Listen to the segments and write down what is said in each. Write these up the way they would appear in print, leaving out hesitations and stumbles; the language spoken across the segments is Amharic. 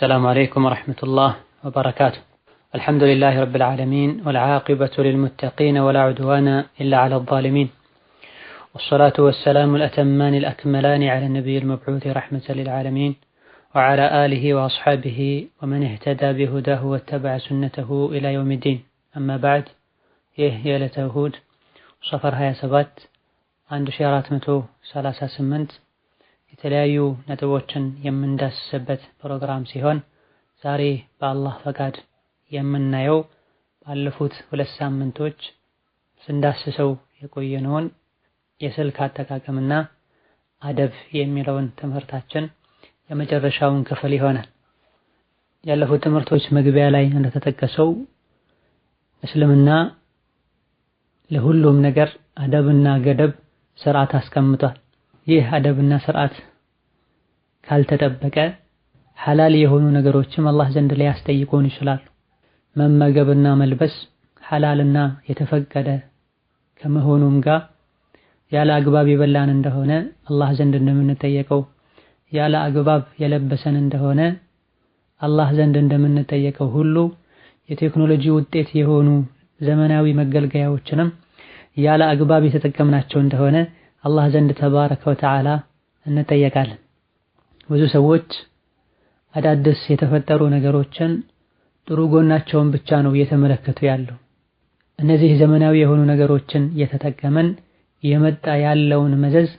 السلام عليكم ورحمة الله وبركاته. الحمد لله رب العالمين والعاقبة للمتقين ولا عدوان إلا على الظالمين، والصلاة والسلام الأتمان الأكملان على النبي المبعوث رحمة للعالمين وعلى آله وأصحابه ومن اهتدى بهداه واتبع سنته إلى يوم الدين. أما بعد، የዕለተ እሁድ ሰፈር 27 1438 የተለያዩ ነጥቦችን የምንዳስስበት ፕሮግራም ሲሆን ዛሬ በአላህ ፈቃድ የምናየው ባለፉት 2 ሳምንቶች ስንዳስሰው የቆየነውን የስልክ አጠቃቀምና አደብ የሚለውን ትምህርታችን የመጨረሻውን ክፍል ይሆናል። ያለፉት ትምህርቶች መግቢያ ላይ እንደተጠቀሰው እስልምና ለሁሉም ነገር አደብና ገደብ ስርዓት አስቀምጧል። ይህ አደብና ስርዓት ካልተጠበቀ ሐላል የሆኑ ነገሮችም አላህ ዘንድ ሊያስጠይቁን ይችላሉ። መመገብና መልበስ ሐላልና የተፈቀደ ከመሆኑም ጋር ያለ አግባብ የበላን እንደሆነ አላህ ዘንድ እንደምንጠየቀው፣ ያለ አግባብ የለበሰን እንደሆነ አላህ ዘንድ እንደምንጠየቀው ሁሉ የቴክኖሎጂ ውጤት የሆኑ ዘመናዊ መገልገያዎችንም ያለ አግባብ የተጠቀምናቸው እንደሆነ አላህ ዘንድ ተባረከ ወተዓላ እንጠየቃለን። ብዙ ሰዎች አዳዲስ የተፈጠሩ ነገሮችን ጥሩ ጎናቸውን ብቻ ነው እየተመለከቱ ያለው። እነዚህ ዘመናዊ የሆኑ ነገሮችን እየተጠቀመን የመጣ ያለውን መዘዝ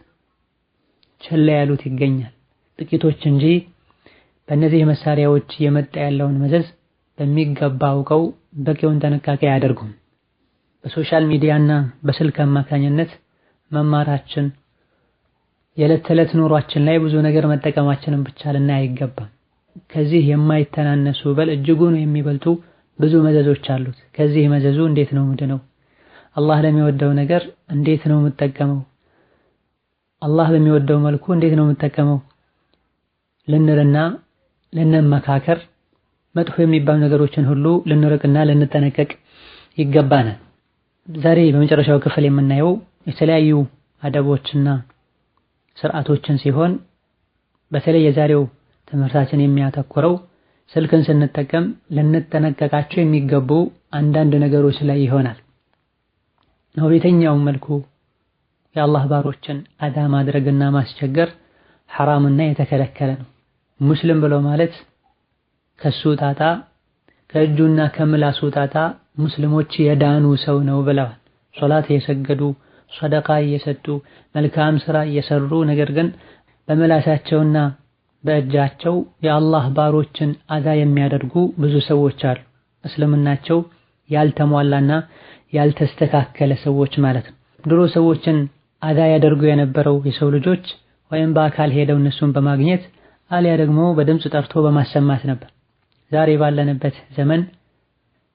ችላ ያሉት ይገኛል። ጥቂቶች እንጂ በእነዚህ መሳሪያዎች የመጣ ያለውን መዘዝ በሚገባ አውቀው በቂውን ጥንቃቄ አያደርጉም። በሶሻል ሚዲያና በስልክ አማካኝነት መማራችን የዕለት ተዕለት ኑሯችን ላይ ብዙ ነገር መጠቀማችንን ብቻ ልናይ አይገባም። ከዚህ የማይተናነሱ በል እጅጉን የሚበልጡ ብዙ መዘዞች አሉት። ከዚህ መዘዙ እንዴት ነው ምንድነው? አላህ ለሚወደው ነገር እንዴት ነው የምጠቀመው? አላህ በሚወደው መልኩ እንዴት ነው የምጠቀመው ልንልና ልንመካከር፣ መጥፎ የሚባሉ ነገሮችን ሁሉ ልንርቅና ልንጠነቀቅ ይገባናል። ዛሬ በመጨረሻው ክፍል የምናየው የተለያዩ አደቦችና ስርዓቶችን ሲሆን በተለይ የዛሬው ትምህርታችን የሚያተኩረው ስልክን ስንጠቀም ልንጠነቀቃቸው የሚገቡ አንዳንድ ነገሮች ላይ ይሆናል። ነው በየትኛውም መልኩ የአላህ ባሮችን አዳ ማድረግና ማስቸገር ሐራምና የተከለከለ ነው። ሙስሊም ብሎ ማለት ከሱ ጣጣ ከእጁና ከምላሱ ጣጣ ሙስሊሞች የዳኑ ሰው ነው ብለዋል። ሶላት የሰገዱ፣ ሰደቃ እየሰጡ፣ መልካም ስራ እየሰሩ ነገር ግን በመላሳቸውና በእጃቸው የአላህ ባሮችን አዛ የሚያደርጉ ብዙ ሰዎች አሉ። እስልምናቸው ያልተሟላና ያልተስተካከለ ሰዎች ማለት ነው። ድሮ ሰዎችን አዛ ያደርጉ የነበረው የሰው ልጆች ወይም በአካል ሄደው እነሱን በማግኘት አሊያ ደግሞ በድምጽ ጠርቶ በማሰማት ነበር። ዛሬ ባለንበት ዘመን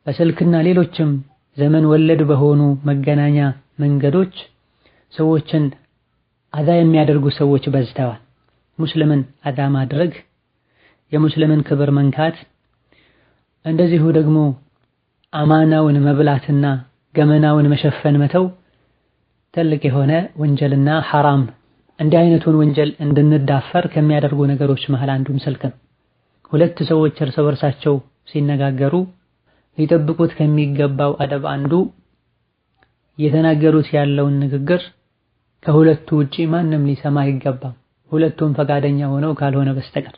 በስልክና ሌሎችም ዘመን ወለድ በሆኑ መገናኛ መንገዶች ሰዎችን አዛ የሚያደርጉ ሰዎች በዝተዋል። ሙስሊምን አዛ ማድረግ፣ የሙስሊምን ክብር መንካት፣ እንደዚሁ ደግሞ አማናውን መብላትና ገመናውን መሸፈን መተው ትልቅ የሆነ ወንጀልና ሐራም። እንዲህ አይነቱን ወንጀል እንድንዳፈር ከሚያደርጉ ነገሮች መሃል አንዱም ስልክ ነው። ሁለት ሰዎች እርስ በርሳቸው ሲነጋገሩ ሊጠብቁት ከሚገባው አደብ አንዱ የተናገሩት ያለውን ንግግር ከሁለቱ ውጪ ማንም ሊሰማ አይገባም፣ ሁለቱም ፈቃደኛ ሆነው ካልሆነ በስተቀር።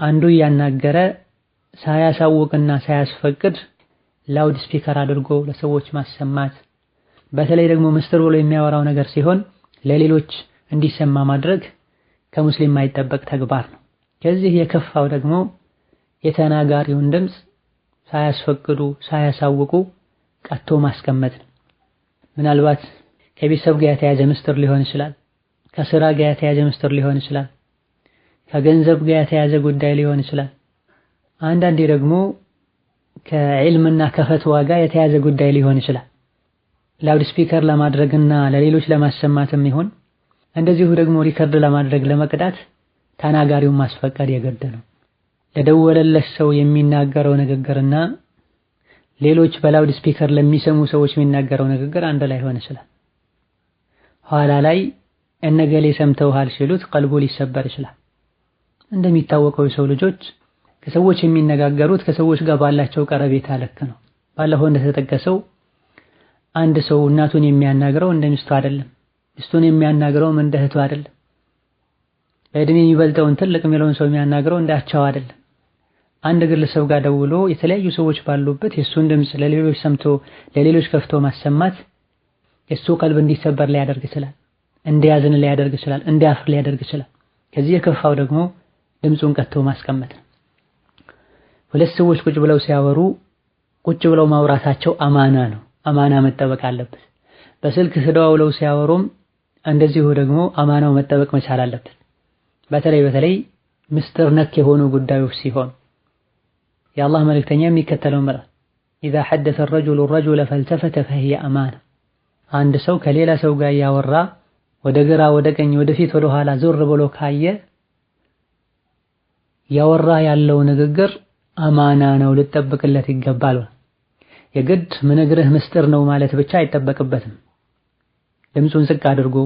አንዱ እያናገረ ሳያሳውቅና ሳያስፈቅድ ላውድ ስፒከር አድርጎ ለሰዎች ማሰማት፣ በተለይ ደግሞ ምስጢር ብሎ የሚያወራው ነገር ሲሆን ለሌሎች እንዲሰማ ማድረግ ከሙስሊም የማይጠበቅ ተግባር ነው። ከዚህ የከፋው ደግሞ የተናጋሪውን ድምፅ ሳያስፈቅዱ ሳያሳውቁ ቀጥቶ ማስቀመጥ ነው። ምናልባት ከቤተሰብ ጋር የተያዘ ምስጢር ሊሆን ይችላል፣ ከስራ ጋር የተያዘ ምስጢር ሊሆን ይችላል፣ ከገንዘብ ጋር የተያዘ ጉዳይ ሊሆን ይችላል። አንዳንዴ ደግሞ ከዕልምና ከፈትዋ ጋር የተያዘ ጉዳይ ሊሆን ይችላል። ላውድ ስፒከር ለማድረግና ለሌሎች ለማሰማትም ይሁን እንደዚሁ ደግሞ ሪከርድ ለማድረግ ለመቅዳት ተናጋሪውን ማስፈቀድ የግድ ነው። ለደወለለት ሰው የሚናገረው ንግግርና ሌሎች በላውድ ስፒከር ለሚሰሙ ሰዎች የሚናገረው ንግግር አንድ ላይ ሆነ ይችላል። ኋላ ላይ እነገሌ ሰምተውሃል ሲሉት ቀልቡ ሊሰበር ይችላል። እንደሚታወቀው የሰው ልጆች ከሰዎች የሚነጋገሩት ከሰዎች ጋር ባላቸው ቀረቤታ ልክ ነው። ባለፈው እንደተጠቀሰው አንድ ሰው እናቱን የሚያናግረው እንደ ሚስቱ አይደለም፣ ሚስቱን የሚያናግረውም እንደ እህቱ አይደለም። በእድሜ የሚበልጠውን ትልቅ የሚለውን ሰው የሚያናግረው እንደ አቻው አይደለም። አንድ ግለሰብ ጋር ደውሎ የተለያዩ ሰዎች ባሉበት የሱን ድምፅ ለሌሎች ሰምቶ ለሌሎች ከፍቶ ማሰማት የሱ ቀልብ እንዲሰበር ሊያደርግ ይችላል፣ እንዲያዝን ሊያደርግ ይችላል፣ እንዲያፍር ሊያደርግ ይችላል። ከዚህ የከፋው ደግሞ ድምፁን ቀጥቶ ማስቀመጥ ነው። ሁለት ሰዎች ቁጭ ብለው ሲያወሩ ቁጭ ብለው ማውራታቸው አማና ነው። አማና መጠበቅ አለበት። በስልክ ተደዋውለው ሲያወሩም እንደዚሁ ደግሞ አማናው መጠበቅ መቻል አለበት። በተለይ ምስጢር ነክ የሆኑ ጉዳዮች ሲሆን የአላህ መልእክተኛ የሚከተለው ምዕራፍ إذا حدث الرجل الرجل فالتفت فهي أمانة አንድ ሰው ከሌላ ሰው ጋር ያወራ ወደ ግራ ወደ ቀኝ ወደ ፊት ወደ ኋላ ዞር ብሎ ካየ ያወራ ያለው ንግግር አማና ነው፣ ልጠብቅለት ይገባል። የግድ ምንግርህ ምስጢር ነው ማለት ብቻ አይጠበቅበትም። ድምፁን ዝቅ አድርጎ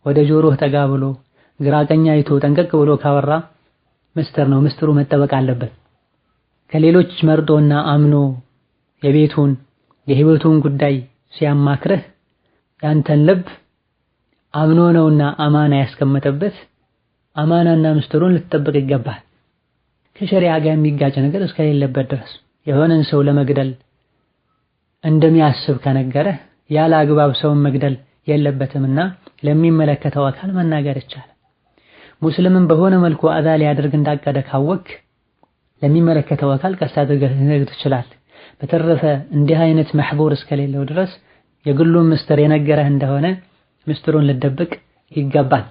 ወደ ጆሮህ ጠጋ ብሎ ግራ ቀኝ አይቶ ጠንቀቅ ብሎ ካወራ ምስጢር ነው፣ ምስጢሩ መጠበቅ አለበት። ከሌሎች መርጦና አምኖ የቤቱን የህይወቱን ጉዳይ ሲያማክርህ ያንተን ልብ አምኖ ነውና አማና ያስቀመጠበት አማናና ምስጢሩን ልትጠብቅ ይገባል። ከሸሪዓ ጋር የሚጋጭ ነገር እስከሌለበት ድረስ የሆነን ሰው ለመግደል እንደሚያስብ ከነገረህ ያለ አግባብ ሰውን መግደል የለበትምና ለሚመለከተው አካል መናገር ይቻላል። ሙስሊምን በሆነ መልኩ አዛ ሊያደርግ እንዳቀደ ካወቅ ለሚመለከተው አካል ቀስ አድርገህ ልትነግር ትችላለህ። በተረፈ እንዲህ አይነት መሕቡር እስከሌለው ድረስ የግሉን ምስጢር የነገረህ እንደሆነ ምስጢሩን ልትደብቅ ይገባል።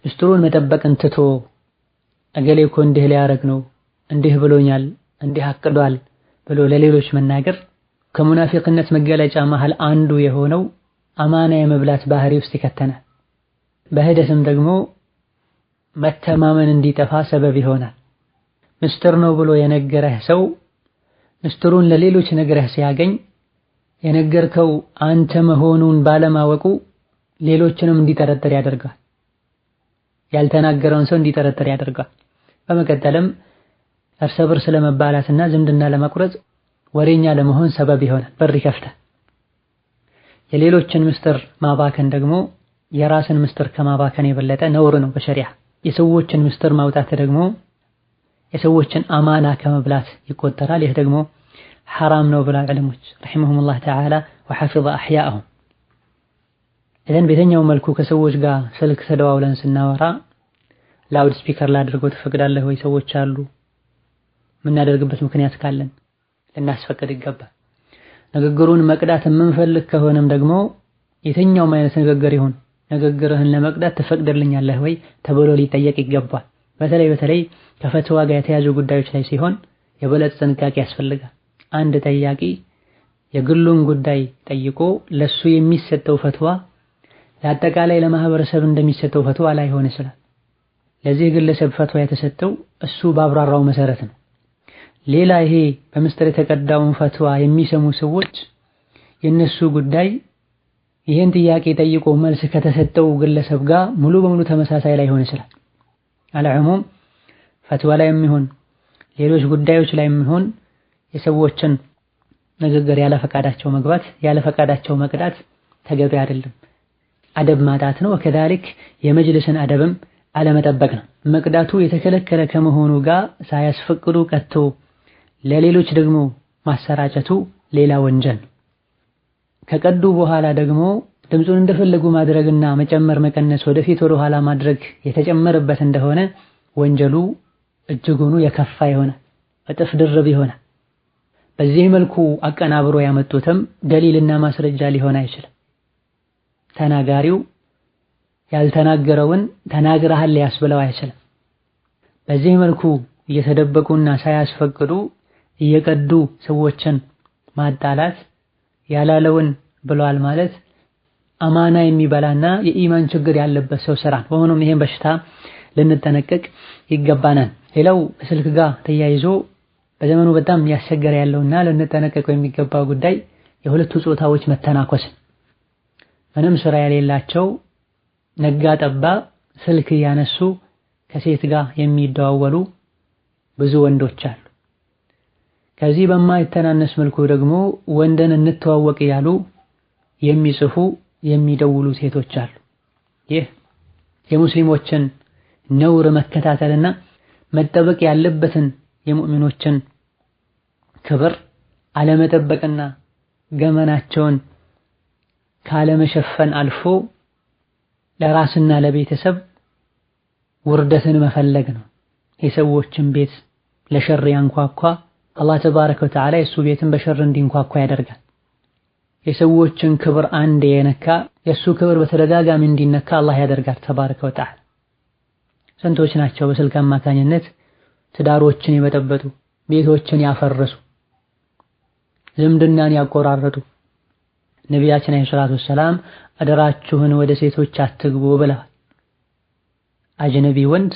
ምስጢሩን መጠበቅን ትቶ እገሌ እኮ እንዲህ ሊያረግ ነው፣ እንዲህ ብሎኛል፣ እንዲህ አቅዷል ብሎ ለሌሎች መናገር ከሙናፊቅነት መገለጫ መሃል አንዱ የሆነው አማና የመብላት ባህሪ ውስጥ ይከተናል። በሂደትም ደግሞ መተማመን እንዲጠፋ ሰበብ ይሆናል። ምስጢር ነው ብሎ የነገረህ ሰው ምስጢሩን ለሌሎች ነግረህ ሲያገኝ የነገርከው አንተ መሆኑን ባለማወቁ ሌሎችንም እንዲጠረጥር ያደርጋል። ያልተናገረውን ሰው እንዲጠረጥር ያደርጋል። በመቀጠልም እርስ በርስ ለመባላትና ዝምድና ለመቁረጥ ወሬኛ ለመሆን ሰበብ ይሆናል፣ በር ይከፍታል። የሌሎችን ምስጢር ማባከን ደግሞ የራስን ምስጢር ከማባከን የበለጠ ነውር ነው በሸሪዓ። የሰዎችን ምስጢር ማውጣት ደግሞ የሰዎችን አማና ከመብላት ይቆጠራል። ይህ ደግሞ ሐራም ነው ብላ ዑለሞች ረሂመሁሙላህ ተዓላ ወሐፊظ አሕያአሁም። እዘን በየትኛው መልኩ ከሰዎች ጋር ስልክ ተደዋውለን ስናወራ ላውድ ስፒከር ላድርገው ትፈቅዳለህ ወይ? ሰዎች አሉ። የምናደርግበት ምክንያት ካለን ልናስፈቅድ ይገባል። ንግግሩን መቅዳት የምንፈልግ ከሆነም ደግሞ የትኛውም አይነት ንግግር ይሁን ንግግርህን ለመቅዳት ትፈቅድልኛለህ ወይ ተብሎ ሊጠየቅ ይገባል። በተለይ ከፈትዋ ጋር የተያዙ ጉዳዮች ላይ ሲሆን የበለጠ ጥንቃቄ ያስፈልጋል። አንድ ጠያቂ የግሉን ጉዳይ ጠይቆ ለሱ የሚሰጠው ፈትዋ ለአጠቃላይ ለማህበረሰብ እንደሚሰጠው ፈትዋ ላይሆን ይችላል። ለዚህ ግለሰብ ፈትዋ የተሰጠው እሱ ባብራራው መሰረት ነው። ሌላ ይሄ በምስጢር የተቀዳውን ፈትዋ የሚሰሙ ሰዎች የነሱ ጉዳይ ይሄን ጥያቄ ጠይቆ መልስ ከተሰጠው ግለሰብ ጋር ሙሉ በሙሉ ተመሳሳይ ላይሆን ይችላል። አልዑሙም ፈትዋ ላይ የሚሆን ሌሎች ጉዳዮች ላይ የሚሆን የሰዎችን ንግግር ያለ ፈቃዳቸው መግባት ያለ ፈቃዳቸው መቅዳት ተገቢ አይደለም፣ አደብ ማጣት ነው። ወከዛሊክ የመጅልስን አደብም አለመጠበቅ ነው። መቅዳቱ የተከለከለ ከመሆኑ ጋር ሳያስፈቅዱ ቀጥቶ ለሌሎች ደግሞ ማሰራጨቱ ሌላ ወንጀል ነው። ከቀዱ በኋላ ደግሞ ድምፁን እንደፈለጉ ማድረግና መጨመር መቀነስ ወደፊት ወደ ኋላ ማድረግ የተጨመረበት እንደሆነ ወንጀሉ እጅጉኑ የከፋ ይሆናል፣ እጥፍ ድርብ ይሆናል። በዚህ መልኩ አቀናብሮ ያመጡትም ደሊልና ማስረጃ ሊሆን አይችልም። ተናጋሪው ያልተናገረውን ተናግረሃል ሊያስብለው አይችልም። በዚህ መልኩ እየተደበቁና ሳያስፈቅዱ እየቀዱ ሰዎችን ማጣላት ያላለውን ብለዋል ማለት አማና የሚበላና የኢማን ችግር ያለበት ሰው ስራ። በመሆኑም ይሄን በሽታ ልንጠነቀቅ ይገባናል። ሌላው ከስልክ ጋር ተያይዞ በዘመኑ በጣም ያስቸገረ ያለውና ልንጠነቀቀው የሚገባው ጉዳይ የሁለቱ ጾታዎች መተናኮስ። ምንም ስራ የሌላቸው ነጋ ጠባ ስልክ ያነሱ ከሴት ጋር የሚደዋወሉ ብዙ ወንዶች አሉ። ከዚህ በማይተናነስ መልኩ ደግሞ ወንድን እንተዋወቅ ያሉ የሚጽፉ የሚደውሉ ሴቶች አሉ። ይህ የሙስሊሞችን ነውር መከታተልና መጠበቅ ያለበትን የሙእሚኖችን ክብር አለመጠበቅና ገመናቸውን ካለመሸፈን አልፎ ለራስና ለቤተሰብ ውርደትን መፈለግ ነው። የሰዎችን ቤት ለሸር ያንኳኳ አላህ ተባረከ ወተዓላ የሱ ቤትን በሸር እንዲንኳኳ ያደርጋል። የሰዎችን ክብር አንድ የነካ የሱ ክብር በተደጋጋሚ እንዲነካ አላህ ያደርጋል ተባረከ ወተዓላ። ስንቶች ናቸው በስልክ አማካኝነት ትዳሮችን የበጠበጡ፣ ቤቶችን ያፈረሱ፣ ዝምድናን ያቆራረጡ። ነቢያችን አለይሂ ሰላቱ ወሰላም አደራችሁን ወደ ሴቶች አትግቡ ብለዋል። አጅነቢ ወንድ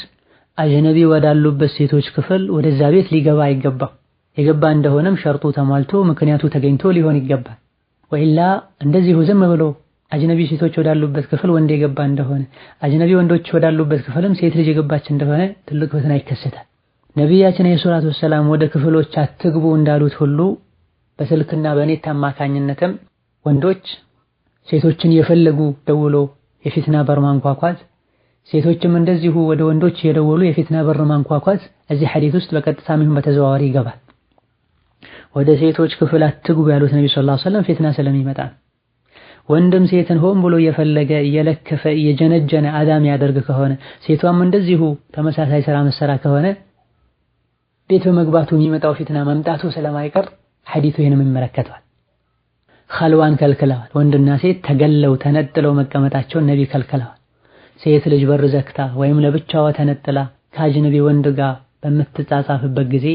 አጅነቢ ወዳሉበት ሴቶች ክፍል ወደዛ ቤት ሊገባ አይገባም። የገባ እንደሆነም ሸርጡ ተሟልቶ ምክንያቱ ተገኝቶ ሊሆን ይገባል። ወኢላ እንደዚሁ ዝም ብሎ አጅነቢ ሴቶች ወዳሉበት ክፍል ወንድ የገባ እንደሆነ አጅነቢ ወንዶች ወዳሉበት ክፍልም ሴት ልጅ የገባች እንደሆነ ትልቅ ፈተና ይከሰታል። ነቢያችን አለይሂ ሰላቱ ወሰላም ወደ ክፍሎች አትግቡ እንዳሉት ሁሉ በስልክና በኔት አማካኝነትም ወንዶች ሴቶችን የፈለጉ ደውሎ የፊትና በር ማንኳኳት፣ ሴቶችም እንደዚሁ ወደ ወንዶች የደወሉ የፊትና በር ማንኳኳት እዚህ ሐዲስ ውስጥ በቀጥታም ይሁን በተዘዋዋሪ ይገባል። ወደ ሴቶች ክፍል አትግቡ ያሉት ነብዩ ሰለላሁ ዐለይሂ ወሰለም ፊትና ስለሚመጣ፣ ወንድም ሴትን ሆን ብሎ እየፈለገ እየለከፈ እየጀነጀነ አዳም ያደርግ ከሆነ ሴቷም እንደዚሁ ተመሳሳይ ስራ መሰራ ከሆነ ቤት በመግባቱ የሚመጣው ፊትና መምጣቱ ስለማይቀር ሐዲሱ ይሄንም ይመለከታል። ኸልዋን ከልክለዋል። ወንድና ሴት ተገለው ተነጥለው መቀመጣቸውን ነብይ ከልክለዋል። ሴት ልጅ በር ዘግታ ወይም ለብቻዋ ተነጥላ ከአጅነቢ ወንድ ጋር በምትጻጻፍበት ጊዜ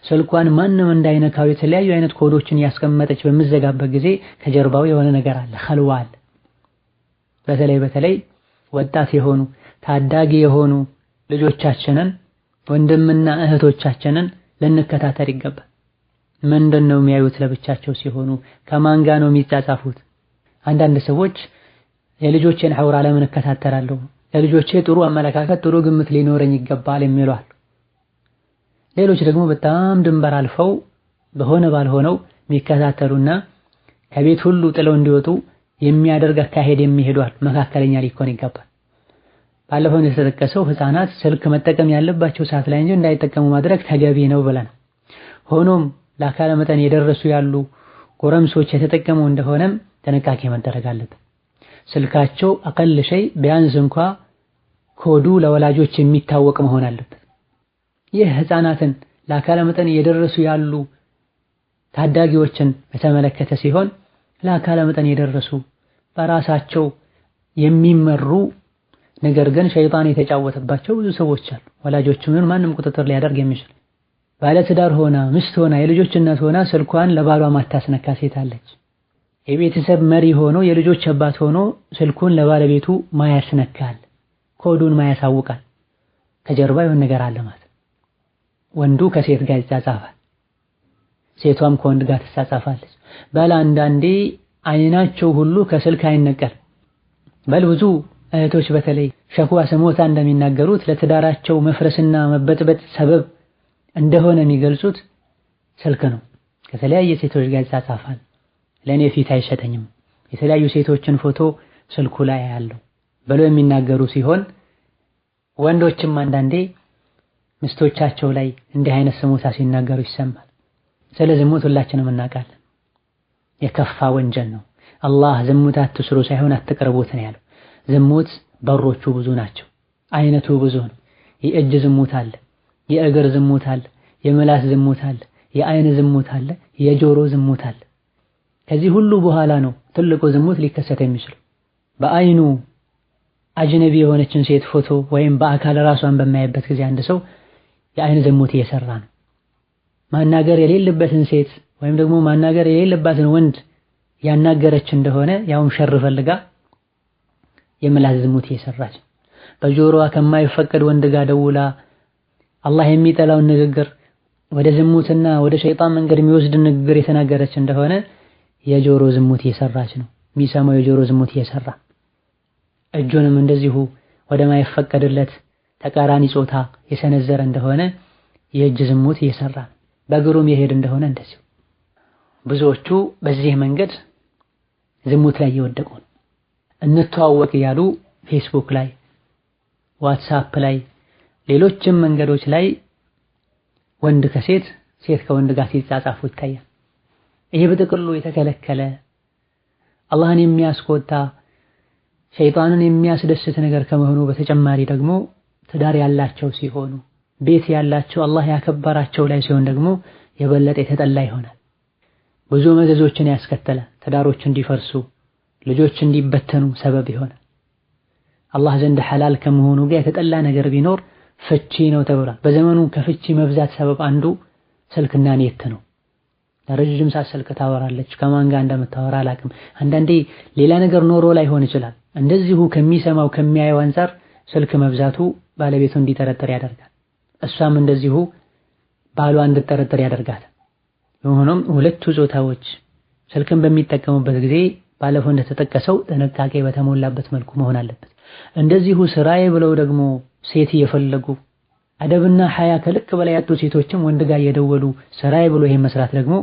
ስልኳን ማንም እንዳይነካው የተለያዩ አይነት ኮዶችን ያስቀመጠች በምትዘጋበት ጊዜ ከጀርባው የሆነ ነገር አለ፣ ኸልዋ አለ። በተለይ ወጣት የሆኑ ታዳጊ የሆኑ ልጆቻችንን ወንድምና እህቶቻችንን ልንከታተል ይገባል። ምንድነው የሚያዩት? ለብቻቸው ሲሆኑ ከማን ጋር ነው የሚጻጻፉት? አንዳንድ ሰዎች የልጆቼን ሐውራ ለምን እከታተላለሁ፣ ለልጆቼ ጥሩ አመለካከት ጥሩ ግምት ሊኖረኝ ይገባል የሚሉ አሉ። ሌሎች ደግሞ በጣም ድንበር አልፈው በሆነ ባልሆነው የሚከታተሉና ከቤት ሁሉ ጥለው እንዲወጡ የሚያደርግ አካሄድ የሚሄዱ አሉ። መካከለኛ ሊሆን ይገባል። ባለፈው እንደተጠቀሰው ህፃናት ስልክ መጠቀም ያለባቸው ሰዓት ላይ እንጂ እንዳይጠቀሙ ማድረግ ተገቢ ነው ብለናል። ሆኖም ለአካለ መጠን የደረሱ ያሉ ጎረምሶች የተጠቀሙ እንደሆነም ጥንቃቄ መደረግ አለበት። ስልካቸው አቀል ሸይ ቢያንስ እንኳ ኮዱ ለወላጆች የሚታወቅ መሆን አለበት። ይህ ህፃናትን ለአካለ መጠን የደረሱ ያሉ ታዳጊዎችን በተመለከተ ሲሆን ለአካለ መጠን የደረሱ በራሳቸው የሚመሩ ነገር ግን ሸይጣን የተጫወተባቸው ብዙ ሰዎች አሉ። ወላጆቹን ማንም ቁጥጥር ሊያደርግ የሚችል ባለትዳር ሆና ሚስት ሆና የልጆች እናት ሆና ስልኳን ለባሏ ማታስነካ ሴት አለች። የቤተሰብ መሪ ሆኖ የልጆች አባት ሆኖ ስልኩን ለባለቤቱ ማያስነካል፣ ኮዱን ማያሳውቃል። ከጀርባ የሆነ ነገር አለ ማለት። ወንዱ ከሴት ጋር ይጻጻፋል፣ ሴቷም ከወንድ ጋር ትጻጻፋለች። በል አንዳንዴ አይናቸው ሁሉ ከስልክ አይነቀል። በል ብዙ እህቶች በተለይ ሸክዋ ስሞታ እንደሚናገሩት ለትዳራቸው መፍረስና መበጥበጥ ሰበብ እንደሆነ የሚገልጹት ስልክ ነው። ከተለያየ ሴቶች ጋር ይጻጻፋል። ለኔ ፊት አይሸተኝም፣ የተለያዩ ሴቶችን ፎቶ ስልኩ ላይ ያለው ብለው የሚናገሩ ሲሆን ወንዶችም አንዳንዴ ሚስቶቻቸው ላይ እንዲህ አይነት ስሞታ ሲናገሩ ይሰማል። ስለ ዝሙት ሁላችንም እናውቃለን። የከፋ ወንጀል ነው። አላህ ዝሙት አትስሩ ሳይሆን አትቅርቡት ነው ያለው። ዝሙት በሮቹ ብዙ ናቸው፣ አይነቱ ብዙ ነው። የእጅ ዝሙት አለ፣ የእግር ዝሙት አለ፣ የምላስ ዝሙት አለ፣ የአይን ዝሙት አለ፣ የጆሮ ዝሙት አለ። ከዚህ ሁሉ በኋላ ነው ትልቁ ዝሙት ሊከሰት የሚችል። በአይኑ አጅነቢ የሆነችን ሴት ፎቶ ወይም በአካል ራሷን በማይበት ጊዜ አንድ ሰው የአይን ዝሙት እየሰራ ነው። ማናገር የሌለበትን ሴት ወይም ደግሞ ማናገር የሌለባትን ወንድ ያናገረች እንደሆነ ያውም ሸር ፈልጋ የምላስ ዝሙት እየሰራች፣ በጆሮዋ ከማይፈቀድ ወንድ ጋር ደውላ አላህ የሚጠላውን ንግግር ወደ ዝሙትና ወደ ሸይጣን መንገድ የሚወስድ ንግግር የተናገረች እንደሆነ የጆሮ ዝሙት እየሰራች ነው። የሚሰማው የጆሮ ዝሙት እየሰራ፣ እጁንም እንደዚሁ ወደ ማይፈቀድለት ተቃራኒ ጾታ የሰነዘረ እንደሆነ የእጅ ዝሙት እየሰራ ነው። በእግሩም የሄድ እንደሆነ እንደዚሁ ብዙዎቹ በዚህ መንገድ ዝሙት ላይ እየወደቁ ነው። እንተዋወቅ ያሉ ፌስቡክ ላይ፣ ዋትስአፕ ላይ፣ ሌሎችም መንገዶች ላይ ወንድ ከሴት ሴት ከወንድ ጋር ሲጻጻፉ ይታያል። ይሄ በጥቅሉ የተከለከለ አላህን የሚያስቆጣ ሸይጣንን የሚያስደስት ነገር ከመሆኑ በተጨማሪ ደግሞ ትዳር ያላቸው ሲሆኑ ቤት ያላቸው አላህ ያከበራቸው ላይ ሲሆን ደግሞ የበለጠ የተጠላ ይሆናል። ብዙ መዘዞችን ያስከተለ ትዳሮች እንዲፈርሱ ልጆች እንዲበተኑ ሰበብ ይሆናል። አላህ ዘንድ ሐላል ከመሆኑ ጋር የተጠላ ነገር ቢኖር ፍቺ ነው ተብሏል። በዘመኑ ከፍቺ መብዛት ሰበብ አንዱ ስልክና ኔት ነው። ለረጅም ሰዓት ስልክ ታወራለች። ከማን ጋር እንደምታወራ አላውቅም። አንዳንዴ ሌላ ነገር ኖሮ ላይሆን ይችላል። እንደዚሁ ከሚሰማው ከሚያየው አንፃር ስልክ መብዛቱ ባለቤቱ እንዲጠረጥር ያደርጋል። እሷም እንደዚሁ ባሏ እንድትጠረጥር ያደርጋል። ሆኖም ሁለቱ ጾታዎች ስልክን በሚጠቀሙበት ጊዜ ባለፈው እንደተጠቀሰው ጥንቃቄ በተሞላበት መልኩ መሆን አለበት። እንደዚሁ ስራዬ ብለው ደግሞ ሴት እየፈለጉ አደብና ሐያ ከልክ በላይ ያጡ ሴቶችም ወንድ ጋር እየደወሉ ስራዬ ብሎ ይሄን መስራት ደግሞ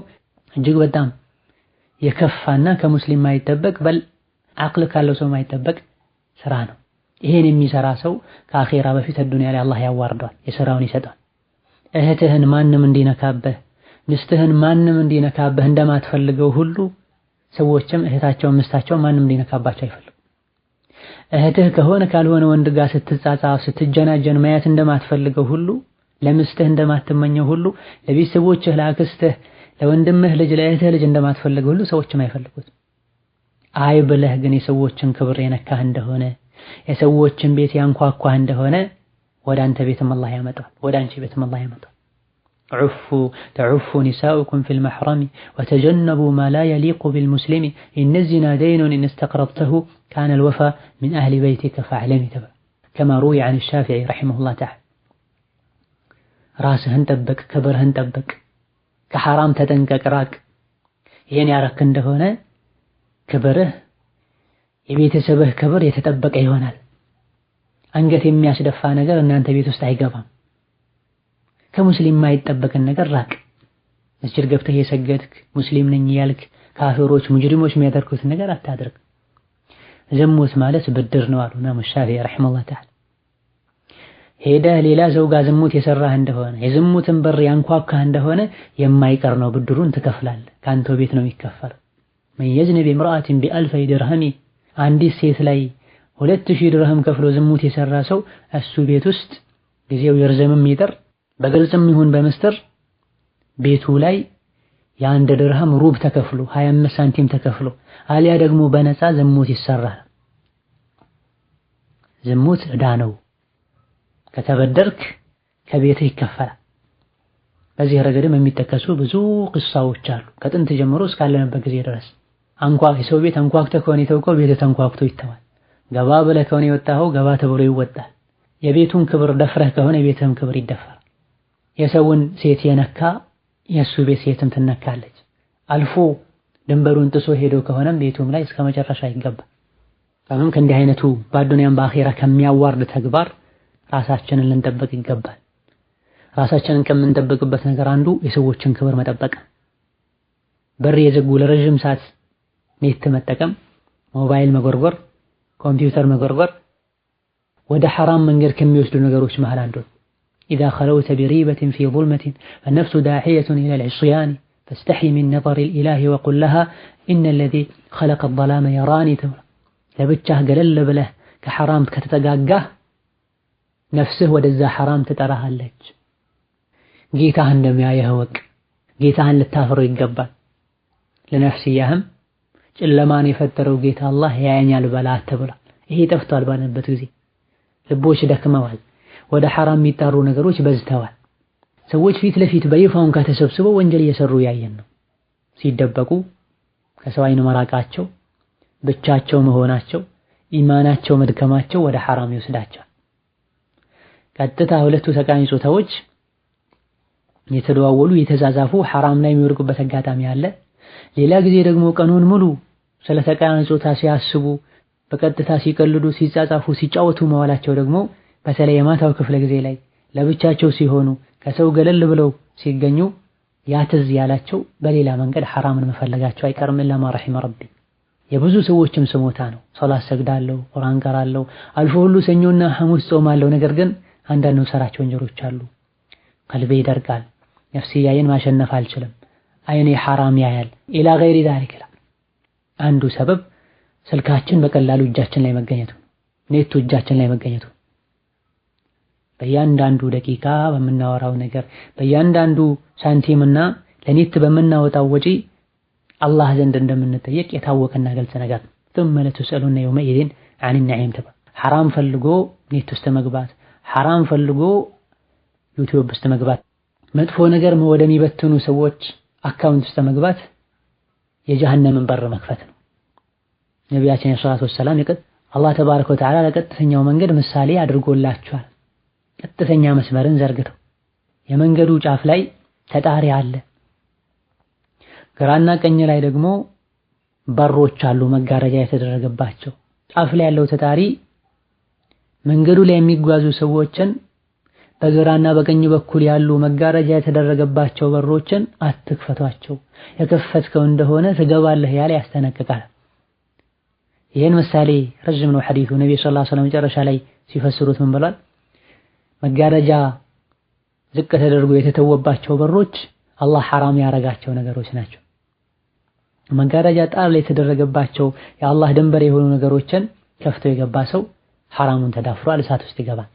እጅግ በጣም የከፋና ከሙስሊም ማይጠበቅ በል አቅል ካለው ሰው ማይጠበቅ ስራ ነው። ይሄን የሚሰራ ሰው ከአኺራ በፊት ዱንያ ላይ አላህ ያዋርደዋል፣ የሥራውን ይሰጣል። እህትህን ማንም እንዲነካበህ ሚስትህን ማንም እንዲነካበህ እንደማትፈልገው ሁሉ ሰዎችም እህታቸውን ምስታቸውን ማንም እንዲነካባቸው አይፈልጉም። እህትህ ከሆነ ካልሆነ ወንድ ጋር ስትጻጻፍ ስትጀናጀን ማየት እንደማትፈልገው ሁሉ ለምስትህ እንደማትመኘው ሁሉ ለቤተሰቦችህ ለአክስትህ ለወንድምህ ልጅ ለእህትህ ልጅ እንደማትፈልገው ሁሉ ሰዎችም አይፈልጉት። አይ ብለህ ግን የሰዎችን ክብር የነካህ እንደሆነ የሰዎችን ቤት ያንኳኳህ እንደሆነ ወደ አንተ ቤትም አላህ ያመጣል፣ ወደ አንቺ ቤትም አላህ ያመጣል። تعف نساؤكم في المحرم وتجنبوا ما لا يليق بالمسلم إن الزنا دين إن استقرضته كان الوفاء من أهل بيتك فاعلمي تبع كما روي عن الشافعي رحمه الله تعالى راسهن تبك كبرهن تبك كحرام تتنكك راك يعني يارك እንደሆነ كبره የቤተሰብህ ክብር የተጠበቀ ይሆናል። አንገት የሚያስደፋ ነገር እናንተ ቤት ውስጥ አይገባም። ከሙስሊም ማይጠበቅን ነገር ራቅ። መስጂድ ገብተህ የሰገድክ ሙስሊም ነኝ ያልክ ካፊሮች ሙጅሪሞች የሚያደርጉት ነገር አታድርግ። ዝሙት ማለት ብድር ነው አሉ ኢማም ሻፊዒ ረሂመሁላህ ተዓላ። ሄደህ ሌላ ሰው ጋር ዝሙት የሰራህ እንደሆነ የዝሙትን በር ያንኳኳህ እንደሆነ የማይቀር ነው፣ ብድሩን ትከፍላለህ። ካንተው ቤት ነው የሚከፈለው። من يزنب امرأة بألف درهم አንዲት ሴት ላይ 2000 ድርሃም ከፍሎ ዝሙት የሰራ ሰው እሱ ቤት ውስጥ ጊዜው ይርዘምም ይጠር በግልጽም ይሁን በመስጠር ቤቱ ላይ የአንድ ድርሃም ሩብ ተከፍሎ 25 ሳንቲም ተከፍሎ አሊያ ደግሞ በነፃ ዝሙት ይሰራል። ዝሙት ዕዳ ነው። ከተበደርክ ከቤትህ ይከፈላል። በዚህ ረገድም የሚጠቀሱ ብዙ ቅሳዎች አሉ ከጥንት ጀምሮ እስካለንበት ጊዜ ድረስ። የሰው ቤት አንኳኩተህ ከሆነ የተውከው ቤትህ ተንኳኩቶ ይተዋል። ገባ ብለህ ከሆነ የወጣኸው ገባ ተብሎ ይወጣል። የቤቱን ክብር ደፍረህ ከሆነ የቤትህም ክብር ይደፈራል። የሰውን ሴት የነካ የሱ ቤት ሴትም ትነካለች። አልፎ ድንበሩን ጥሶ ሄዶ ከሆነም ቤቱም ላይ እስከ መጨረሻ ይገባል። ታዲያ ከእንዲህ አይነቱ በአዱንያም በአኺራ ከሚያዋርድ ተግባር ራሳችንን ልንጠብቅ ይገባል። ራሳችንን ከምንጠብቅበት ነገር አንዱ የሰዎችን ክብር መጠበቅ። በር የዘጉ ለረጅም ሰዓት ኔት መጠቀም፣ ሞባይል መጎርጎር፣ ኮምፒውተር መጎርጎር ወደ ሐራም መንገድ ከሚወስዱ ነገሮች መሃል አንዱ። إذا خلوت بريبة في ظلمة فالنفس داعية إلى العصيان فاستحي من نظر الإله وقل لها إن الذي خلق الظلام يراني تبرا لبتشه قلل بله كحرام كتتقاقه نفسه ودزا حرام تتراها لك قيتها عندما يهوك قيتها للتافر يقبل لنفسيهم لما يفتروا قيتها الله يعني البلاء تبرا هي تفتوى البانة بتوزي ልቦች ደክመዋል። ወደ ሐራም የሚጣሩ ነገሮች በዝተዋል። ሰዎች ፊት ለፊት በይፋውን ከተሰብስበው ወንጀል እየሰሩ ያየን ነው። ሲደበቁ ከሰው አይን መራቃቸው፣ ብቻቸው መሆናቸው፣ ኢማናቸው መድከማቸው ወደ ሐራም ይወስዳቸዋል። ቀጥታ ሁለቱ ተቃራኒ ጾታዎች የተደዋወሉ የተዛዛፉ ሐራም ላይ የሚወርቁበት አጋጣሚ አለ። ሌላ ጊዜ ደግሞ ቀኑን ሙሉ ስለ ተቃራኒ ጾታ ሲያስቡ በቀጥታ ሲቀልዱ ሲጻጻፉ ሲጫወቱ መዋላቸው ደግሞ በተለይ የማታው ክፍለ ጊዜ ላይ ለብቻቸው ሲሆኑ ከሰው ገለል ብለው ሲገኙ ያትዝ ያላቸው በሌላ መንገድ ሐራምን መፈለጋቸው አይቀርም። ኢላ ማ ረሒመ ረቢ። የብዙ ሰዎችም ስሞታ ነው። ሶላት ሰግዳለሁ፣ ቁርአን ቀራለሁ፣ አልፎ ሁሉ ሰኞና ሐሙስ ጾማለሁ። ነገር ግን አንዳንድ ሰራቸው ወንጀሎች አሉ። ቀልቤ ይደርቃል፣ ነፍስያዬን ማሸነፍ አልችልም፣ አይኔ ሐራም ያያል ኢላ ገይሪ ዛሊክ። አንዱ ሰበብ ስልካችን በቀላሉ እጃችን ላይ መገኘቱ፣ ኔቱ እጃችን ላይ መገኘቱ። በእያንዳንዱ ደቂቃ በምናወራው ነገር፣ በእያንዳንዱ ሳንቲምና ለኔት በምናወጣው ወጪ አላህ ዘንድ እንደምንጠየቅ የታወቀና ግልጽ ነገር። ثم لتسألون يومئذ عن النعيم ተባ ሐራም ፈልጎ ኔት ውስጥ መግባት፣ ሐራም ፈልጎ ዩቲዩብ ውስጥ መግባት፣ መጥፎ ነገር ወደሚበትኑ ሰዎች አካውንት ውስጥ መግባት የጀሃነምን በር መክፈት ነው። ነቢያችን ሰለላሁ ዐለይሂ ወሰለም አላህ ተባረከ ወተዓላ ለቀጥተኛው መንገድ ምሳሌ አድርጎላቸዋል። ቀጥተኛ መስመርን ዘርግተው የመንገዱ ጫፍ ላይ ተጣሪ አለ፣ ግራና ቀኝ ላይ ደግሞ በሮች አሉ መጋረጃ የተደረገባቸው። ጫፍ ላይ ያለው ተጣሪ መንገዱ ላይ የሚጓዙ ሰዎችን በግራና በቀኝ በኩል ያሉ መጋረጃ የተደረገባቸው በሮችን አትክፈቷቸው፣ የከፈትከው እንደሆነ ትገባለህ ያለ ያስጠነቅቃል። ይህን ምሳሌ ረጅም ነው ሐዲሱ። ነብዩ ሰለላሁ ዐለይሂ ወሰለም መጨረሻ ላይ ሲፈስሩት ምን ብለዋል? መጋረጃ ዝቅ ተደርጎ የተተወባቸው በሮች አላህ ሐራም ያረጋቸው ነገሮች ናቸው። መጋረጃ ጣር ላይ የተደረገባቸው የአላህ ድንበር የሆኑ ነገሮችን ከፍቶ የገባ ሰው ሐራሙን ተዳፍሯል፣ እሳት ውስጥ ይገባል።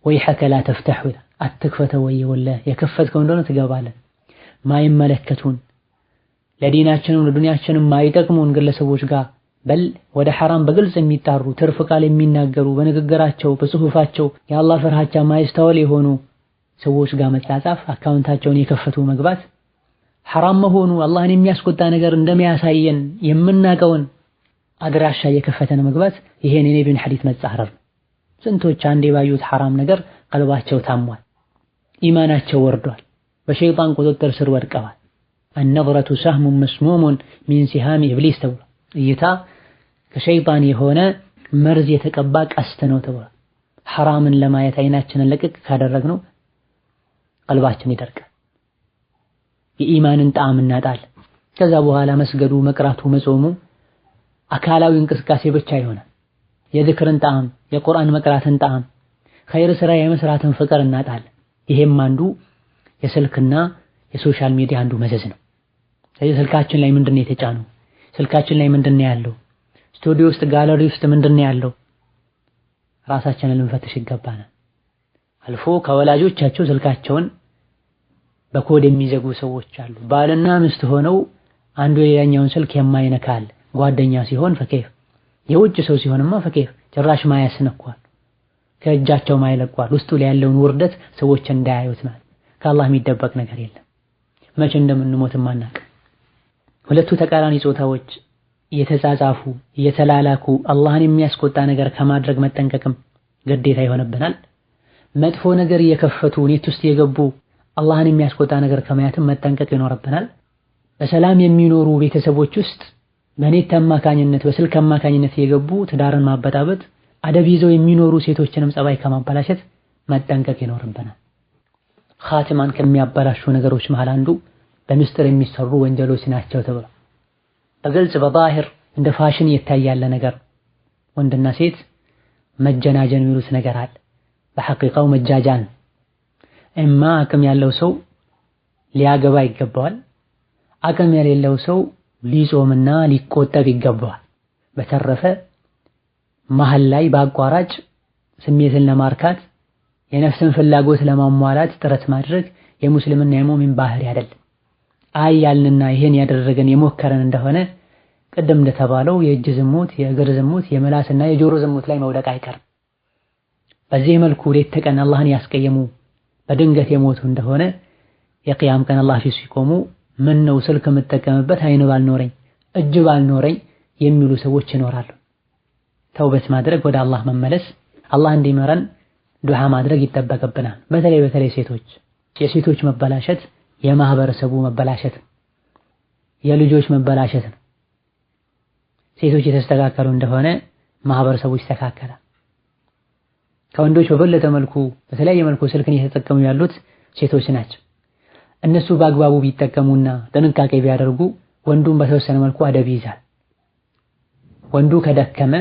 ወይሐከ ላ ተፍተሑ አትክፈተው፣ ወየውልህ የከፈትከው እንደሆነ ትገባለህ። ማይመለከቱን ለዲናችንም ለዱንያችንም ማይጠቅሙን ግለሰቦች ጋር በል ወደ ሐራም በግልጽ የሚጣሩ ትርፍ ቃል የሚናገሩ በንግግራቸው በጽሁፋቸው የአላህ ፍርሃቻ ማይስተዋል የሆኑ ሰዎች ጋር መጻጻፍ፣ አካውንታቸውን የከፈቱ መግባት፣ ሐራም መሆኑ አላህን የሚያስቆጣ ነገር እንደሚያሳየን የምናቀውን አድራሻ የከፈተን መግባት፣ ይሄን የነብዩን ሐዲስ መጻረር። ስንቶች አንዴ ባዩት ሐራም ነገር ቀልባቸው ታሟል፣ ኢማናቸው ወርዷል፣ በሸይጣን ቁጥጥር ስር ወድቀዋል። النظرة سهم مسموم من سهام إبليس ተብሎ እይታ ከሸይጣን የሆነ መርዝ የተቀባ ቀስት ነው ተብሎ ሐራምን ለማየት አይናችንን ለቅቅ ካደረግነው ቀልባችን ይደርቃል፣ የኢማንን ጣዕም እናጣለን። ከዛ በኋላ መስገዱ፣ መቅራቱ፣ መጾሙ አካላዊ እንቅስቃሴ ብቻ ይሆናል። የዝክርን ጣዕም፣ የቁርአን መቅራትን ጣዕም፣ ኸይር ስራ የመስራትን ፍቅር እናጣለን። ይሄም አንዱ የስልክና የሶሻል ሚዲያ አንዱ መዘዝ ነው። ስለዚህ ስልካችን ላይ ምንድነው የተጫነው? ስልካችን ላይ ምንድነው ያለው? ስቱዲዮ ውስጥ ጋለሪ ውስጥ ምንድነው ያለው? ራሳችንን ልንፈትሽ ይገባናል። አልፎ ከወላጆቻቸው ስልካቸውን በኮድ የሚዘጉ ሰዎች አሉ። ባልና ሚስት ሆነው አንዱ የሌላኛውን ስልክ የማይነካል። ጓደኛ ሲሆን ፈኬፍ፣ የውጭ ሰው ሲሆንማ ፈኬፍ ጭራሽ ማያስነኳል፣ ከእጃቸው ማይለቋል። ውስጡ ላይ ያለውን ውርደት ሰዎች እንዳያዩት ማለት። ከአላህ የሚደበቅ ነገር የለም። መቼ እንደምንሞትም አናውቅ። ሁለቱ ተቃራኒ ጾታዎች እየተጻጻፉ እየተላላኩ አላህን የሚያስቆጣ ነገር ከማድረግ መጠንቀቅም ግዴታ ይሆንብናል። መጥፎ ነገር እየከፈቱ ኔት ውስጥ የገቡ አላህን የሚያስቆጣ ነገር ከማየትም መጠንቀቅ ይኖርብናል። በሰላም የሚኖሩ ቤተሰቦች ውስጥ በኔት አማካኝነት በስልክ አማካኝነት የገቡ ትዳርን ማበጣበጥ፣ አደብ ይዘው የሚኖሩ ሴቶችንም ጸባይ ከማበላሸት መጠንቀቅ ይኖርብናል። ኻቲማን ከሚያበላሹ ነገሮች መሃል አንዱ በምስጢር የሚሰሩ ወንጀሎች ናቸው ተብሎ በግልጽ በዛሂር እንደ ፋሽን ይታያል ነገር። ወንድና ሴት መጀናጀን የሚሉት ነገር አለ። በሐቂቃው መጃጃን። እማ አቅም ያለው ሰው ሊያገባ ይገባዋል፣ አቅም የሌለው ሰው ሊጾምና ሊቆጠብ ይገባዋል። በተረፈ መሃል ላይ በአቋራጭ ስሜትን ለማርካት የነፍስን ፍላጎት ለማሟላት ጥረት ማድረግ የሙስሊምና የሙእሚን ባህሪ አይደለም። አይ ያልንና ይሄን ያደረገን የሞከረን እንደሆነ ቅድም እንደተባለው የእጅ ዝሙት፣ የእግር ዝሙት፣ የምላስና የጆሮ ዝሙት ላይ መውደቅ አይቀርም። በዚህ መልኩ ሌት ተቀን አላህን ያስቀየሙ በድንገት የሞቱ እንደሆነ የቂያም ቀን አላህ ፊት ሲቆሙ ምን ነው ስልክ የምጠቀምበት አይን ባልኖረኝ እጅ ባልኖረኝ የሚሉ ሰዎች ይኖራሉ። ተውበት ማድረግ፣ ወደ አላህ መመለስ፣ አላህ እንዲመረን ዱዓ ማድረግ ይጠበቅብናል። በተለይ ሴቶች፣ የሴቶች መበላሸት የማህበረሰቡ መበላሸት፣ የልጆች መበላሸት ነው። ሴቶች የተስተካከሉ እንደሆነ ማህበረሰቡ ይስተካከላል። ከወንዶች በበለጠ መልኩ በተለያየ መልኩ ስልክን እየተጠቀሙ ያሉት ሴቶች ናቸው። እነሱ በአግባቡ ቢጠቀሙና ጥንቃቄ ቢያደርጉ ወንዱን በተወሰነ መልኩ አደብ ይይዛል። ወንዱ ከደከመ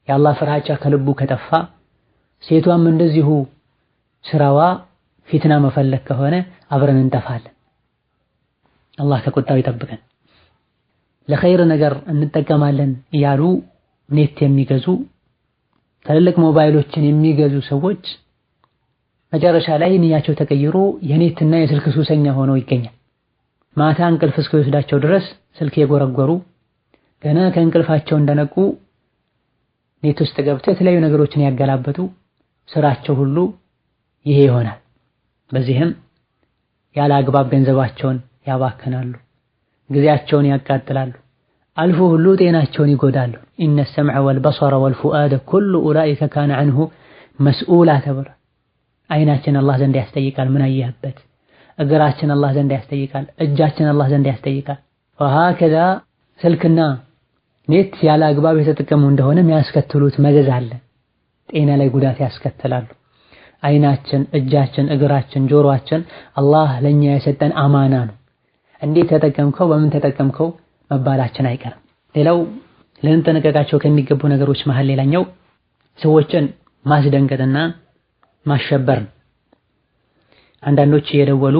የአላህ ፍርሃቻ ከልቡ ከጠፋ ሴቷም እንደዚሁ ስራዋ ፊትና መፈለግ ከሆነ አብረን እንጠፋለን። አላህ ከቁጣው ይጠብቀን። ለኸይር ነገር እንጠቀማለን እያሉ ኔት የሚገዙ ትልልቅ ሞባይሎችን የሚገዙ ሰዎች መጨረሻ ላይ ንያቸው ተቀይሮ የኔትና የስልክ ሱሰኛ ሆነው ይገኛል። ማታ እንቅልፍ እስኪወስዳቸው ድረስ ስልክ የጎረጎሩ ገና ከእንቅልፋቸው እንደነቁ ኔት ውስጥ ገብተው የተለያዩ ነገሮችን ያገላበጡ ስራቸው ሁሉ ይሄ ይሆናል። በዚህም ያለ አግባብ ገንዘባቸውን ያባክናሉ፣ ጊዜያቸውን ያቃጥላሉ፣ አልፎ ሁሉ ጤናቸውን ይጎዳሉ። ኢነ ሰምዐ ወልበሰረ ወልፉአደ ኩሉ ኡላኢከ ካነ ዐንሁ መስኡላ ተብሏል። አይናችን አላህ ዘንድ ያስጠይቃል ምን አየህበት፣ እግራችን አላህ ዘንድ ያስጠይቃል፣ እጃችን አላህ ዘንድ ያስጠይቃል። ወሀከዛ ስልክና ኔት ያለ አግባብ የተጠቀሙ እንደሆነ የሚያስከትሉት መዘዝ አለ፣ ጤና ላይ ጉዳት ያስከትላሉ። አይናችን፣ እጃችን፣ እግራችን፣ ጆሮአችን አላህ ለኛ የሰጠን አማና ነው። እንዴት ተጠቀምከው፣ በምን ተጠቀምከው መባላችን አይቀርም። ሌላው ልንጠነቀቃቸው ከሚገቡ ነገሮች መሃል ሌላኛው ሰዎችን ማስደንገጥና ማሸበር ነው። አንዳንዶች እየደወሉ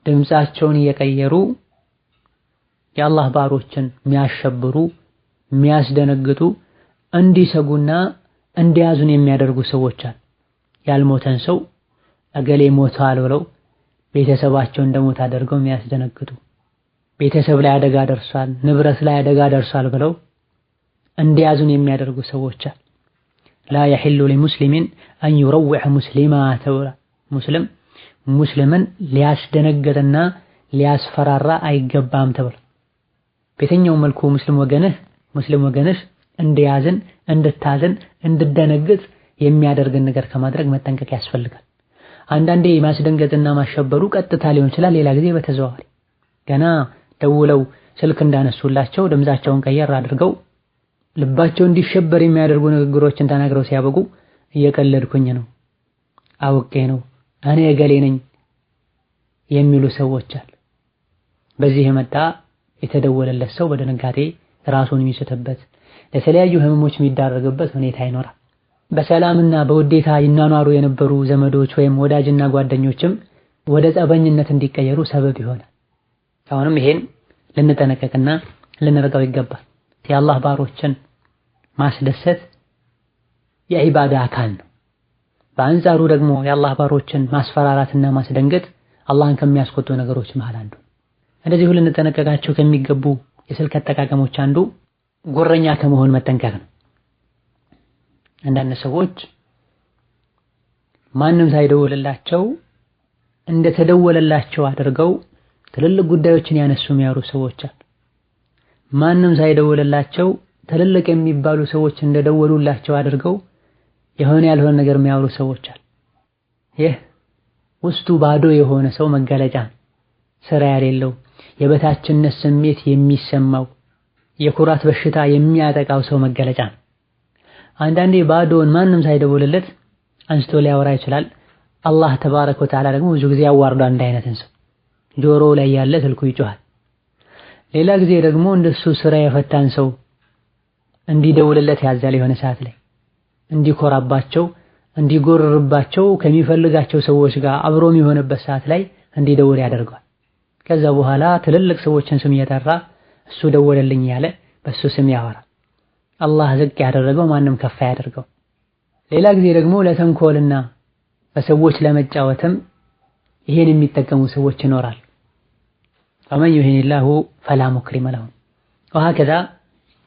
ድምጻቸውን እየቀየሩ የአላህ ባሮችን የሚያሸብሩ የሚያስደነግጡ እንዲሰጉና እንዲያዙን የሚያደርጉ ሰዎች አሉ። ያልሞተን ሰው እገሌ ሞቷል ብለው ቤተሰባቸው እንደሞት አድርገው የሚያስደነግጡ፣ ቤተሰብ ላይ አደጋ ደርሷል፣ ንብረት ላይ አደጋ ደርሷል ብለው እንዲያዙን የሚያደርጉ ሰዎች አሉ። ላ የሒሉ ሊሙስሊሚን አን ዩረውዕ ሙስሊማ ተብሏል። ሙስሊምን ሊያስደነግጥና ሊያስፈራራ አይገባም ተብሏል። በየትኛውም መልኩ ሙስሊም ወገንህ እንዲያዝን፣ እንድታዝን፣ እንድደነግጥ የሚያደርግን ነገር ከማድረግ መጠንቀቅ ያስፈልጋል። አንዳንዴ ማስደንገጥና ማሸበሩ ቀጥታ ሊሆን ይችላል፣ ሌላ ጊዜ በተዘዋዋሪ ገና ደውለው ስልክ እንዳነሱላቸው ድምጻቸውን ቀየር አድርገው ልባቸው እንዲሸበር የሚያደርጉ ንግግሮችን ተናግረው ሲያበቁ እየቀለድኩኝ ነው፣ አውቄ ነው፣ እኔ እገሌ ነኝ የሚሉ ሰዎች አሉ። በዚህ የመጣ የተደወለለት ሰው በድንጋጤ ራሱን የሚስትበት ለተለያዩ ህመሞች የሚዳረግበት ሁኔታ ይኖራል። በሰላምና በውዴታ ይናኗሩ የነበሩ ዘመዶች ወይም ወዳጅና ጓደኞችም ወደ ጸበኝነት እንዲቀየሩ ሰበብ ይሆናል። አሁንም ይሄን ልንጠነቀቅና ልንረዳው ይገባል። የአላህ ባሮችን ማስደሰት የዒባዳ አካል ነው። በአንጻሩ ደግሞ የአላህ ባሮችን ማስፈራራትና ማስደንገጥ አላህን ከሚያስቆጡ ነገሮች መሃል አንዱ። እንደዚሁ ልንጠነቀቃቸው ከሚገቡ የስልክ አጠቃቀሞች አንዱ ጉረኛ ከመሆን መጠንቀቅ ነው። አንዳንድ ሰዎች ማንም ሳይደውልላቸው እንደተደወለላቸው አድርገው ትልልቅ ጉዳዮችን ያነሱ የሚያወሩ ሰዎች አሉ። ማንም ሳይደውልላቸው ትልልቅ የሚባሉ ሰዎች እንደደወሉላቸው አድርገው የሆነ ያልሆነ ነገር የሚያወሩ ሰዎች አሉ። ይህ ውስጡ ባዶ የሆነ ሰው መገለጫ፣ ስራ የሌለው የበታችነት ስሜት የሚሰማው የኩራት በሽታ የሚያጠቃው ሰው መገለጫ ነው። አንዳንዴ ባዶን ማንም ሳይደውልለት አንስቶ ሊያወራ ይችላል። አላህ ተባረከ ወተዓላ ደግሞ ብዙ ጊዜ ያዋርዳል እንደ አይነትን ሰው። ጆሮ ላይ ያለ ስልኩ ይጮሃል። ሌላ ጊዜ ደግሞ እንደሱ ስራ የፈታን ሰው እንዲደውልለት ያዛል። የሆነ ሰዓት ላይ እንዲኮራባቸው እንዲጎርርባቸው ከሚፈልጋቸው ሰዎች ጋር አብሮ የሚሆንበት ሰዓት ላይ እንዲደውል ያደርገዋል። ከዛ በኋላ ትልልቅ ሰዎችን ስም እየጠራ እሱ ደወለልኝ ያለ በሱ ስም ያወራል። አላህ ዝቅ ያደረገው ማንም ከፍ ያደርገው። ሌላ ጊዜ ደግሞ ለተንኮልና በሰዎች ለመጫወትም ይሄን የሚጠቀሙ ሰዎች ይኖራል። ወመን ዩሂኒላሁ ፈላ ሙክሪመ ለሁ። ወሀከዛ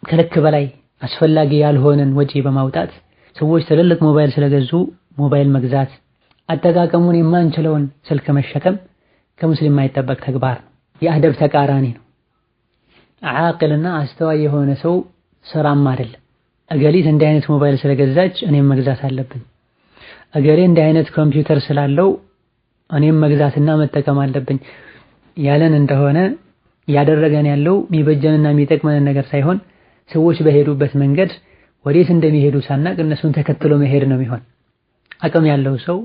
ከልክ በላይ አስፈላጊ ያልሆነን ወጪ በማውጣት ሰዎች ትልልቅ ሞባይል ስለገዙ ሞባይል መግዛት፣ አጠቃቀሙን የማንችለውን ስልክ መሸከም ከሙስሊም የማይጠበቅ ተግባር ነው። የአደብ ተቃራኒ ነው። ዓቅልና አስተዋይ የሆነ ሰው ስራም አይደለም እገሊት እንዲህ አይነት ሞባይል ስለገዛች እኔም መግዛት አለብኝ፣ እገሌ እንዲህ አይነት ኮምፒውተር ስላለው እኔም መግዛትና መጠቀም አለብኝ ያለን እንደሆነ ያደረገን ያለው የሚበጀንና የሚጠቅመን ነገር ሳይሆን ሰዎች በሄዱበት መንገድ ወዴት እንደሚሄዱ ሳናቅ እነሱን ተከትሎ መሄድ ነው የሚሆን። አቅም ያለው ሰው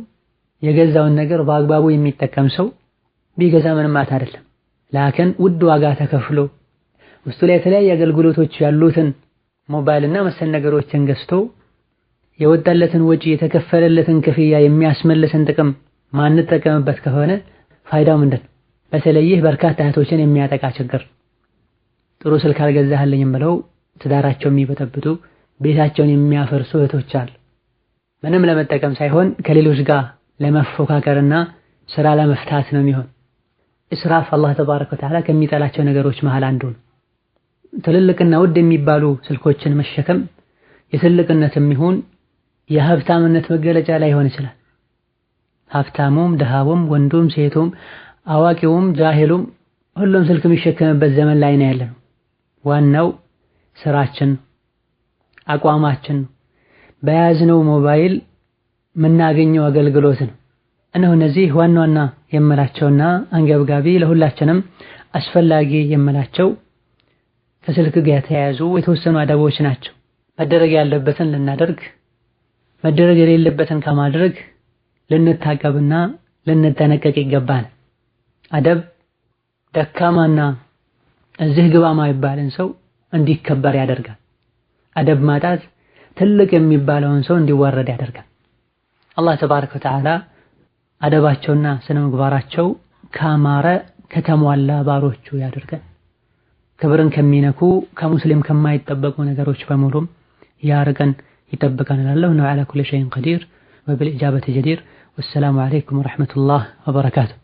የገዛውን ነገር በአግባቡ የሚጠቀም ሰው ቢገዛ ምንም ማለት አይደለም። ላኪን ውድ ዋጋ ተከፍሎ ውስጡ ላይ የተለያዩ አገልግሎቶች ያሉትን ሞባይልና መሰል ነገሮችን ገዝቶ የወጣለትን ወጪ የተከፈለለትን ክፍያ የሚያስመልስን ጥቅም ማንጠቀምበት ከሆነ ፋይዳው ምንድን ነው? በተለይ በርካታ እህቶችን የሚያጠቃ ችግር ጥሩ ስልክ አልገዛህልኝም ብለው ትዳራቸው የሚበጠብጡ ቤታቸውን የሚያፈርሱ እህቶች አሉ። ምንም ለመጠቀም ሳይሆን ከሌሎች ጋር ለመፎካከርና ስራ ለመፍታት ነው የሚሆን። እስራፍ አላህ ተባረከ ወተዓላ ከሚጠላቸው ነገሮች መሃል አንዱ ነው። ትልልቅና ውድ የሚባሉ ስልኮችን መሸከም የትልቅነትም ይሁን የሀብታምነት መገለጫ ላይሆን ይችላል። ሀብታሙም ድሃውም ወንዱም ሴቱም አዋቂውም ጃሂሉም ሁሉም ስልክ የሚሸከምበት ዘመን ላይ ነው ያለነው። ዋናው ስራችን አቋማችን በያዝነው ሞባይል የምናገኘው አገልግሎት ነው። እነሆ እነዚህ ዋና ዋና የምላቸውና አንገብጋቢ ለሁላችንም አስፈላጊ የምላቸው ከስልክ ጋር የተያያዙ የተወሰኑ አደቦች ናቸው። መደረግ ያለበትን ልናደርግ መደረግ የሌለበትን ከማድረግ ልንታቀብና ልንጠነቀቅ ይገባል። አደብ ደካማና እዚህ ግባ ማይባልን ሰው እንዲከበር ያደርጋል። አደብ ማጣት ትልቅ የሚባለውን ሰው እንዲዋረድ ያደርጋል። አላህ ተባረከ ወተዓላ አደባቸውና ስነ ምግባራቸው ካማረ ከተሟላ ባሮቹ ያደርጋል። ክብርን ከሚነኩ ከሙስሊም ከማይጠበቁ ነገሮች በሙሉም ያርቀን ይጠብቀን እላለሁ። ነው على كل شيء قدير وبالإجابة جدير والسلام عليكم ورحمة الله وبركاته